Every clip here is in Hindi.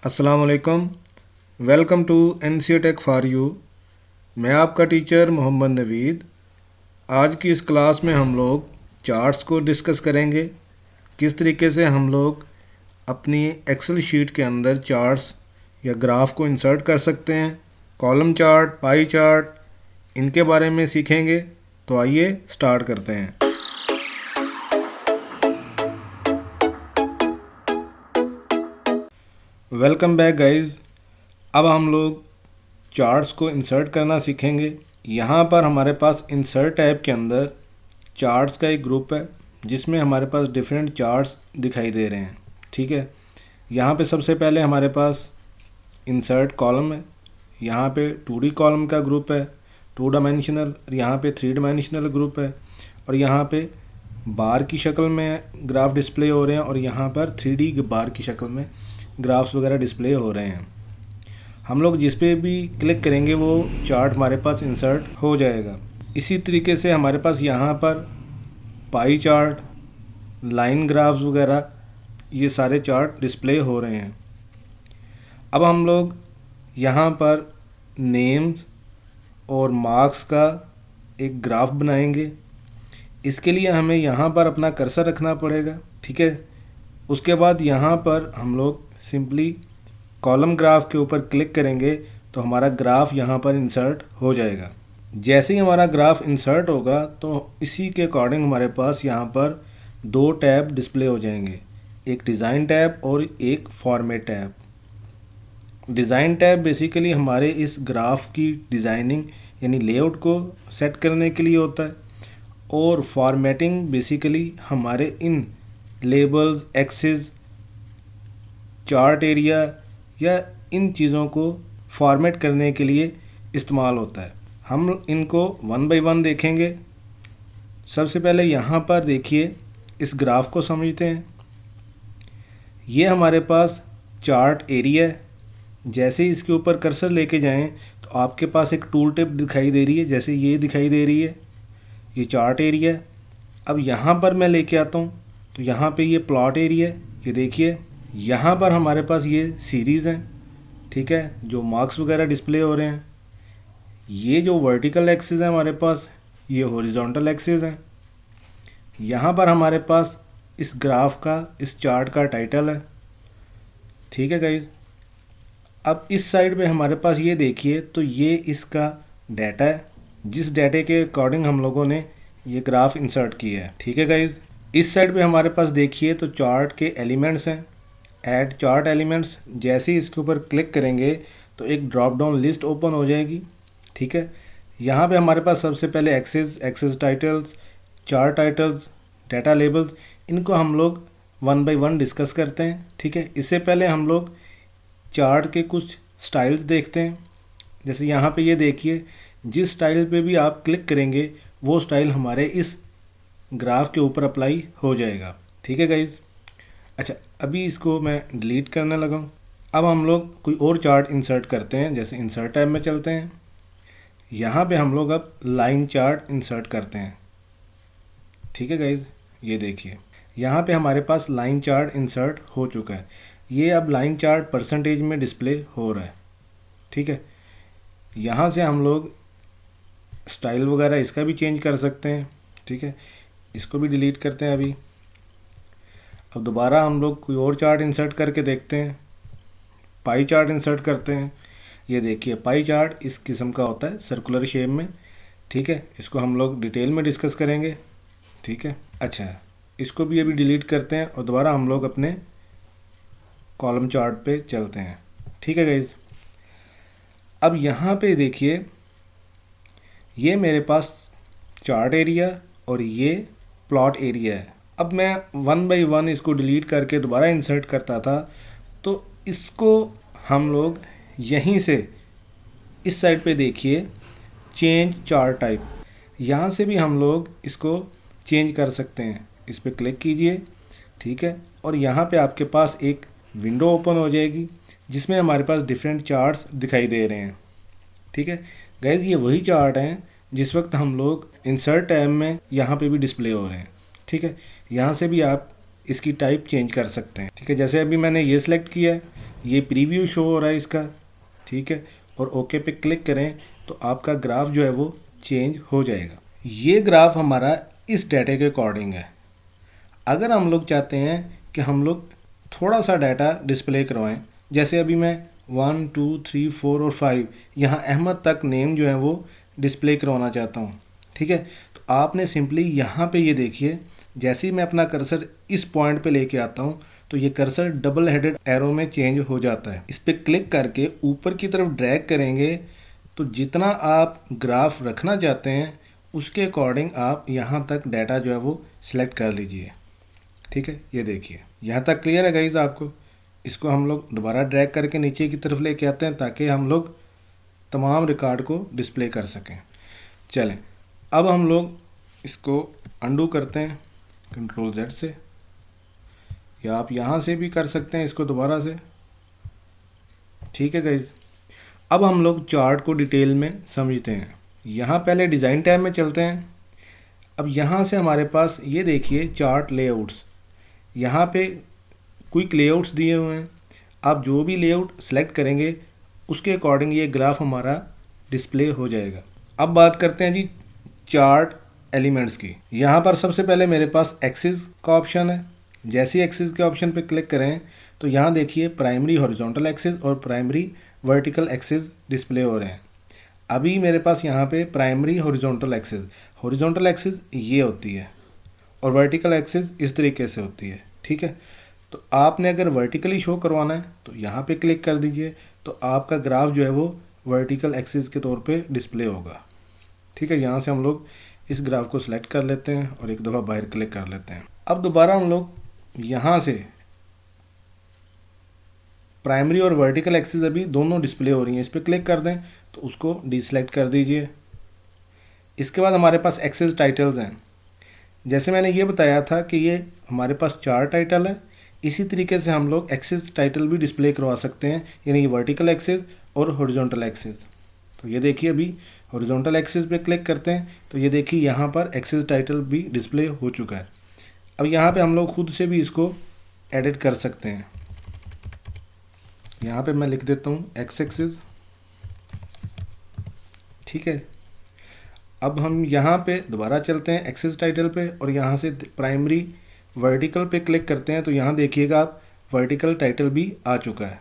अस्सलाम वालेकुम। Welcome to NCA tech for you. मैं आपका टीचर मोहम्मद नवीद। आज की इस क्लास में हम लोग चार्ट्स को डिस्कस करेंगे। किस तरीके से हम लोग अपनी एक्सेल शीट के अंदर चार्ट्स या ग्राफ को इंसर्ट कर सकते हैं। कॉलम चार्ट, पाई चार्ट, इनके बारे में सीखेंगे। तो आइए स्टार्ट करते हैं। Welcome back guys. अब हम लोग चार्ट्स को इंसर्ट करना सीखेंगे। यहाँ पर हमारे पास इंसर्ट टैब के अंदर चार्ट्स का एक ग्रुप है जिसमें हमारे पास डिफरेंट चार्ट्स दिखाई दे रहे हैं। ठीक है, यहाँ पे सबसे पहले हमारे पास इंसर्ट कॉलम है। यहाँ पे 2D कॉलम का ग्रुप है, 2 डायमेंशनल। यहाँ पे 3 डायमेंशनल ग्रुप है और यहाँ पे बार की शक्ल में ग्राफ डिस्प्ले हो रहे हैं और यहाँ पर 3D बार की शक्ल में ग्राफ्स वगैरह डिस्प्ले हो रहे हैं। हम लोग जिस पे भी क्लिक करेंगे वो चार्ट हमारे पास इंसर्ट हो जाएगा। इसी तरीके से हमारे पास यहाँ पर पाई चार्ट, लाइन ग्राफ्स वगैरह ये सारे चार्ट डिस्प्ले हो रहे हैं। अब हम लोग यहाँ पर नेम्स और मार्क्स का एक ग्राफ बनाएंगे। इसके लिए हमें यहाँ पर अपना कर्सर रखना पड़ेगा। ठीक है, उसके बाद यहाँ पर हम लोग सिंपली कॉलम ग्राफ के ऊपर क्लिक करेंगे तो हमारा ग्राफ यहाँ पर इंसर्ट हो जाएगा। जैसे ही हमारा ग्राफ इंसर्ट होगा तो इसी के अकॉर्डिंग हमारे पास यहाँ पर 2 टैब डिस्प्ले हो जाएंगे, एक डिज़ाइन टैब और एक format tab. Design tab basically हमारे इस ग्राफ की डिज़ाइनिंग यानी लेआउट को सेट करने के लिए होता है और फॉर्मेटिंग बेसिकली हमारे इन लेबल्स, एक्सेस, चार्ट एरिया या इन चीज़ों को फॉर्मेट करने के लिए इस्तेमाल होता है। हम इनको 1 बाय 1 देखेंगे। सबसे पहले यहाँ पर देखिए, इस ग्राफ को समझते हैं। ये हमारे पास चार्ट एरिया है। जैसे ही इसके ऊपर कर्सर लेके जाएं तो आपके पास एक टूल टिप दिखाई दे रही है, जैसे ये दिखाई दे रही है, ये चार्ट एरिया है। अब यहाँ पर मैं लेके आता हूँ तो यहाँ पे ये प्लॉट एरिया है। ये देखिए, यहाँ पर हमारे पास ये सीरीज़ हैं। ठीक है, जो मार्क्स वगैरह डिस्प्ले हो रहे हैं। ये जो वर्टिकल एक्सिस है हमारे पास, ये हॉरिजॉन्टल एक्सिस है। यहाँ पर हमारे पास इस ग्राफ का, इस चार्ट का टाइटल है। ठीक है गाइज, अब इस साइड पे हमारे पास ये देखिए तो ये इसका डाटा है, जिस डाटे के अकॉर्डिंग हम लोगों ने ये ग्राफ इंसर्ट किया है। ठीक है गाइज, इस साइड पे हमारे पास देखिए तो चार्ट के एलिमेंट्स हैं, ऐड चार्ट एलिमेंट्स। जैसे ही इसके ऊपर क्लिक करेंगे तो एक ड्रॉप डाउन लिस्ट ओपन हो जाएगी। ठीक है, यहाँ पे हमारे पास सबसे पहले axis titles, chart titles, data labels, इनको हम लोग 1 बाय 1 डिस्कस करते हैं। ठीक है, इससे पहले हम लोग चार्ट के कुछ स्टाइल्स देखते हैं। जैसे यहाँ पे ये देखिए, जिस स्टाइल पे भी आप क्लिक करेंगे वो स्टाइल हमारे इस ग्राफ के ऊपर अप्लाई हो जाएगा। ठीक है गाइज, अच्छा अभी इसको मैं डिलीट करने लगा हूँ। अब हम लोग कोई और चार्ट इंसर्ट करते हैं। जैसे इंसर्ट टैब में चलते हैं, यहाँ पे हम लोग अब लाइन चार्ट इंसर्ट करते हैं। ठीक है गाइज, ये देखिए यहाँ पे हमारे पास लाइन चार्ट इंसर्ट हो चुका है। ये अब लाइन चार्ट परसेंटेज में डिस्प्ले हो रहा है। ठीक है, यहाँ से हम लोग स्टाइल वगैरह इसका भी चेंज कर सकते हैं। ठीक है, इसको भी डिलीट करते हैं अभी। अब दोबारा हम लोग कोई और चार्ट इंसर्ट करके देखते हैं। पाई चार्ट इंसर्ट करते हैं। ये देखिए, पाई चार्ट इस किस्म का होता है, सर्कुलर शेप में। ठीक है, इसको हम लोग डिटेल में डिस्कस करेंगे। ठीक है, अच्छा इसको भी अभी डिलीट करते हैं और दोबारा हम लोग अपने कॉलम चार्ट पे चलते हैं। ठीक है गाइज, अब यहाँ पे देखिए, ये मेरे पास चार्ट एरिया और ये प्लॉट एरिया है। अब मैं 1 बाय 1 इसको डिलीट करके दोबारा इंसर्ट करता था तो इसको हम लोग यहीं से इस साइड पे देखिए, चेंज चार्ट टाइप, यहाँ से भी हम लोग इसको चेंज कर सकते हैं। इस पर क्लिक कीजिए। ठीक है, और यहाँ पे आपके पास एक विंडो ओपन हो जाएगी जिसमें हमारे पास डिफरेंट चार्ट्स दिखाई दे रहे हैं। ठीक है गाइज, ये वही चार्ट हैं जिस वक्त हम लोग इंसर्ट टैब में यहाँ पे भी डिस्प्ले हो रहे हैं। ठीक है, यहाँ से भी आप इसकी टाइप चेंज कर सकते हैं। ठीक है, जैसे अभी मैंने ये सिलेक्ट किया है, ये प्रीव्यू शो हो रहा है इसका, ठीक है, और ओके पे क्लिक करें तो आपका ग्राफ जो है वो चेंज हो जाएगा। ये ग्राफ हमारा इस डाटा के अकॉर्डिंग है। अगर हम लोग चाहते हैं कि हम लोग थोड़ा सा डाटा डिस्प्ले करवाएं, जैसे अभी मैं 1 2 3 4 और 5 यहाँ अहमद तक नेम जो है वो डिस्प्ले करवाना चाहता हूँ, ठीक है, तो आपने सिंपली यहाँ पे ये देखिए, जैसे ही मैं अपना कर्सर इस पॉइंट पे लेके आता हूँ तो ये कर्सर डबल हेडेड एरो में चेंज हो जाता है। इस पर क्लिक करके ऊपर की तरफ ड्रैग करेंगे तो जितना आप ग्राफ रखना चाहते हैं उसके अकॉर्डिंग आप यहाँ तक डाटा जो है वो सिलेक्ट कर लीजिए, ठीक है। ये देखिए यहाँ तक क्लियर है गाइस आपको। इसको हम लोग दोबारा ड्रैग करके नीचे की तरफ लेके आते हैं ताकि हम लोग तमाम रिकॉर्ड को डिस्प्ले कर सकें। चलें, अब हम लोग इसको अंडू करते हैं कंट्रोल Z से, या आप यहाँ से भी कर सकते हैं इसको दोबारा से, ठीक है गाइस। अब हम लोग चार्ट को डिटेल में समझते हैं। यहाँ पहले डिज़ाइन टैब में चलते हैं। अब यहाँ से हमारे पास ये देखिए चार्ट लेआउट्स, यहाँ पे क्विक लेआउट्स दिए हुए हैं। आप जो भी लेआउट सेलेक्ट करेंगे उसके अकॉर्डिंग ये ग्राफ हमारा डिस्प्ले हो जाएगा। अब बात करते हैं जी चार्ट एलिमेंट्स की। यहाँ पर सबसे पहले मेरे पास एक्सिस का ऑप्शन है। जैसे ही एक्सिस के ऑप्शन पे क्लिक करें तो यहाँ देखिए प्राइमरी हॉरिजॉन्टल एक्सिस और प्राइमरी वर्टिकल एक्सिस डिस्प्ले हो रहे हैं। अभी मेरे पास यहाँ पे प्राइमरी हॉरिजॉन्टल एक्सिस ये होती है और वर्टिकल एक्सिस इस तरीके से होती है, ठीक है। तो आपने अगर वर्टिकली शो करवाना है तो यहाँ पे क्लिक कर दीजिए, तो आपका ग्राफ जो है वो वर्टिकल एक्सिस के तौर पे डिस्प्ले होगा, ठीक है। यहाँ से हम लोग इस ग्राफ को सिलेक्ट कर लेते हैं और एक दफ़ा बाहर क्लिक कर लेते हैं। अब दोबारा हम लोग यहाँ से प्राइमरी और वर्टिकल एक्सिस अभी दोनों डिस्प्ले हो रही हैं, इस पर क्लिक कर दें तो उसको डिसलेक्ट कर दीजिए। इसके बाद हमारे पास एक्सिस टाइटल्स हैं। जैसे मैंने ये बताया था कि ये हमारे पास 4 टाइटल है, इसी तरीके से हम लोग एक्सिस टाइटल भी डिस्प्ले करवा सकते हैं, यानी वर्टिकल एक्सिस और हॉरिजॉन्टल एक्सिस। तो ये देखिए अभी हॉरिजॉन्टल एक्सिस पे क्लिक करते हैं तो ये देखिए यहाँ पर एक्सिस टाइटल भी डिस्प्ले हो चुका है। अब यहाँ पे हम लोग खुद से भी इसको एडिट कर सकते हैं। यहाँ पे मैं लिख देता हूँ एक्स एक्सिस, ठीक है। अब हम यहाँ पे दोबारा चलते हैं एक्सिस टाइटल पे और यहाँ से प्राइमरी वर्टिकल पे क्लिक करते हैं तो यहाँ देखिएगा आप वर्टिकल टाइटल भी आ चुका है,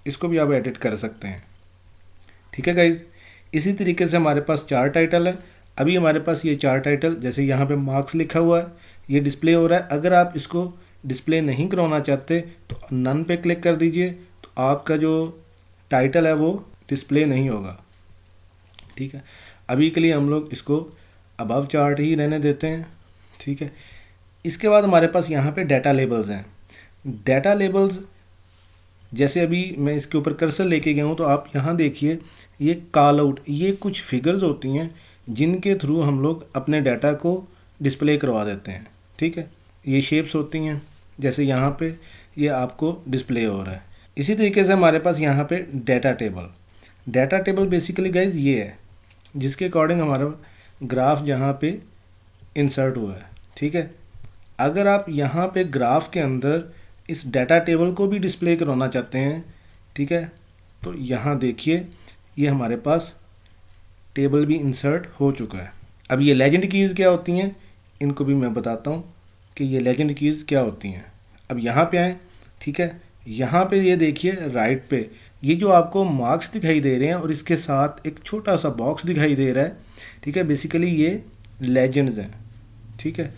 इसको भी आप एडिट कर सकते हैं, ठीक है गाइज। इसी तरीके से हमारे पास 4 टाइटल है। अभी हमारे पास ये 4 टाइटल, जैसे यहाँ पे मार्क्स लिखा हुआ है, ये डिस्प्ले हो रहा है। अगर आप इसको डिस्प्ले नहीं करवाना चाहते तो नन पे क्लिक कर दीजिए, तो आपका जो टाइटल है वो डिस्प्ले नहीं होगा, ठीक है। अभी के लिए हम लोग इसको अबव चार्ट ही रहने देते हैं, ठीक है। इसके बाद हमारे पास यहाँ पे डाटा लेबल्स हैं। डाटा लेबल्स जैसे अभी मैं इसके ऊपर कर्सर लेके गया हूँ तो आप यहाँ देखिए ये कॉल आउट, ये कुछ फिगर्स होती हैं जिनके थ्रू हम लोग अपने डाटा को डिस्प्ले करवा देते हैं, ठीक है। ये शेप्स होती हैं, जैसे यहाँ पे ये आपको डिस्प्ले हो रहा है। इसी तरीके से हमारे पास यहाँ पे डाटा टेबल बेसिकली गाइज ये है जिसके अकॉर्डिंग हमारा ग्राफ जहाँ पे इंसर्ट हुआ है, ठीक है। अगर आप यहाँ पे ग्राफ के अंदर इस डाटा टेबल को भी डिस्प्ले करवाना चाहते हैं, ठीक है, तो यहाँ देखिए ये हमारे पास टेबल भी इंसर्ट हो चुका है। अब ये लेजेंड कीज़ क्या होती हैं इनको भी मैं बताता हूँ कि ये लेजेंड कीज़ क्या होती हैं। अब यहाँ पे आएँ, ठीक है, यहाँ पे ये देखिए राइट पे ये जो आपको मार्क्स दिखाई दे रहे हैं और इसके साथ एक छोटा सा बॉक्स दिखाई दे रहा है, ठीक है, बेसिकली ये लेजेंड्स हैं, ठीक है।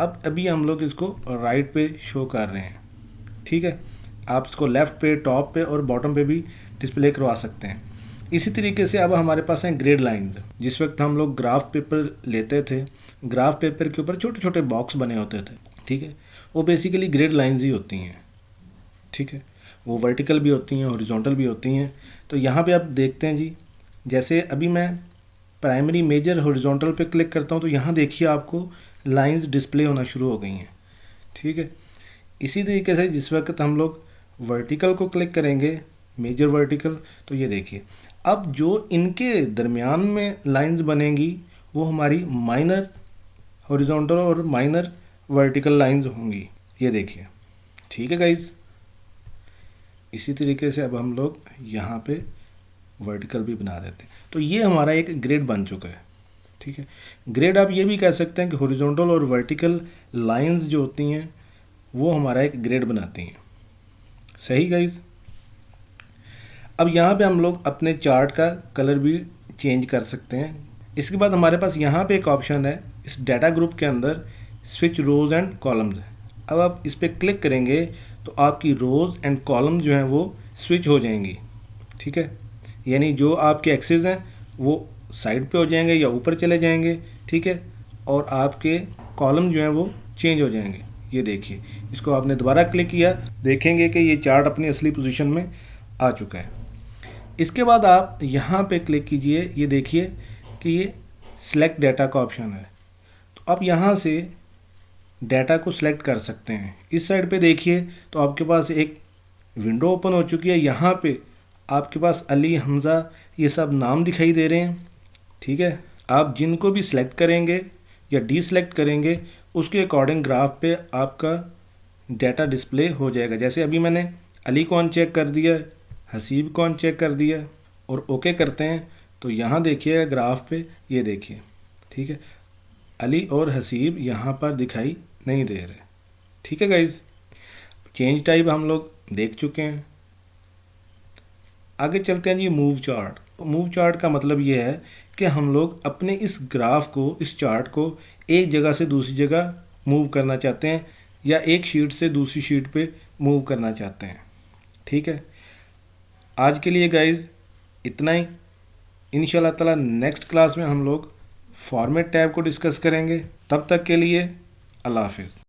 अब अभी हम लोग इसको राइट पे शो कर रहे हैं, ठीक है। आप इसको लेफ़्ट पे, टॉप पे और बॉटम पे भी डिस्प्ले करवा सकते हैं। इसी तरीके से अब हमारे पास हैं ग्रिड लाइंस। जिस वक्त हम लोग ग्राफ पेपर लेते थे, ग्राफ पेपर के ऊपर छोटे छोटे बॉक्स बने होते थे, ठीक है, वो बेसिकली ग्रिड लाइंस ही होती हैं, ठीक है। वो वर्टिकल भी होती हैं, हॉरिजॉन्टल भी होती हैं। तो यहाँ पे आप देखते हैं जी, जैसे अभी मैं प्राइमरी मेजर हॉरिजॉन्टल पे क्लिक करता हूँ तो यहाँ देखिए आपको लाइंस डिस्प्ले होना शुरू हो गई हैं, ठीक है। इसी तरीके से जिस वक्त हम लोग वर्टिकल को क्लिक करेंगे, मेजर वर्टिकल, तो ये देखिए अब जो इनके दरमियान में लाइंस बनेंगी वो हमारी माइनर हॉरिजॉन्टल और माइनर वर्टिकल लाइंस होंगी, ये देखिए, ठीक है गाइज। इसी तरीके से अब हम लोग यहाँ पे वर्टिकल भी बना देते हैं। तो ये हमारा एक ग्रिड बन चुका है। ठीक है, ग्रिड आप ये भी कह सकते हैं कि हॉरिजॉन्टल और वर्टिकल लाइंस जो होती हैं वो हमारा एक ग्रिड बनाती हैं। सही गाइज। अब यहाँ पे हम लोग अपने चार्ट का कलर भी चेंज कर सकते हैं। इसके बाद हमारे पास यहाँ पे एक ऑप्शन है इस डाटा ग्रुप के अंदर, स्विच रोज़ एंड कॉलम्स। अब आप इस पर क्लिक करेंगे तो आपकी रोज़ एंड कॉलम जो हैं वो स्विच हो जाएंगी। ठीक है, यानी जो आपके एक्सेस हैं वो साइड पे हो जाएंगे या ऊपर चले जाएंगे। ठीक है, और आपके कॉलम जो हैं वो चेंज हो जाएंगे। ये देखिए, इसको आपने दोबारा क्लिक किया, देखेंगे कि ये चार्ट अपनी असली पोजीशन में आ चुका है। इसके बाद आप यहाँ पे क्लिक कीजिए, ये देखिए कि ये सिलेक्ट डाटा का ऑप्शन है। तो आप यहाँ से डाटा को सिलेक्ट कर सकते हैं। इस साइड पे देखिए तो आपके पास एक विंडो ओपन हो चुकी है। यहाँ पे आपके पास अली, हमज़ा ये सब नाम दिखाई दे रहे हैं। ठीक है, आप जिनको भी सिलेक्ट करेंगे या डीसेलेक्ट करेंगे उसके अकॉर्डिंग ग्राफ पे आपका डाटा डिस्प्ले हो जाएगा। जैसे अभी मैंने अली को अनचेक कर दिया, हसीब को अनचेक कर दिया और ओके करते हैं तो यहाँ देखिए ग्राफ पे, ये देखिए। ठीक है, अली और हसीब यहाँ पर दिखाई नहीं दे रहे। ठीक है गाइज, चेंज टाइप हम लोग देख चुके हैं। आगे चलते हैं जी मूव चार्ट। मूव चार्ट का मतलब ये है कि हम लोग अपने इस ग्राफ को, इस चार्ट को एक जगह से दूसरी जगह मूव करना चाहते हैं या एक शीट से दूसरी शीट पे मूव करना चाहते हैं। ठीक है, आज के लिए गाइज इतना ही। इंशाल्लाह ताला नेक्स्ट क्लास में हम लोग फॉर्मेट टैब को डिस्कस करेंगे। तब तक के लिए अल्लाह हाफिज़।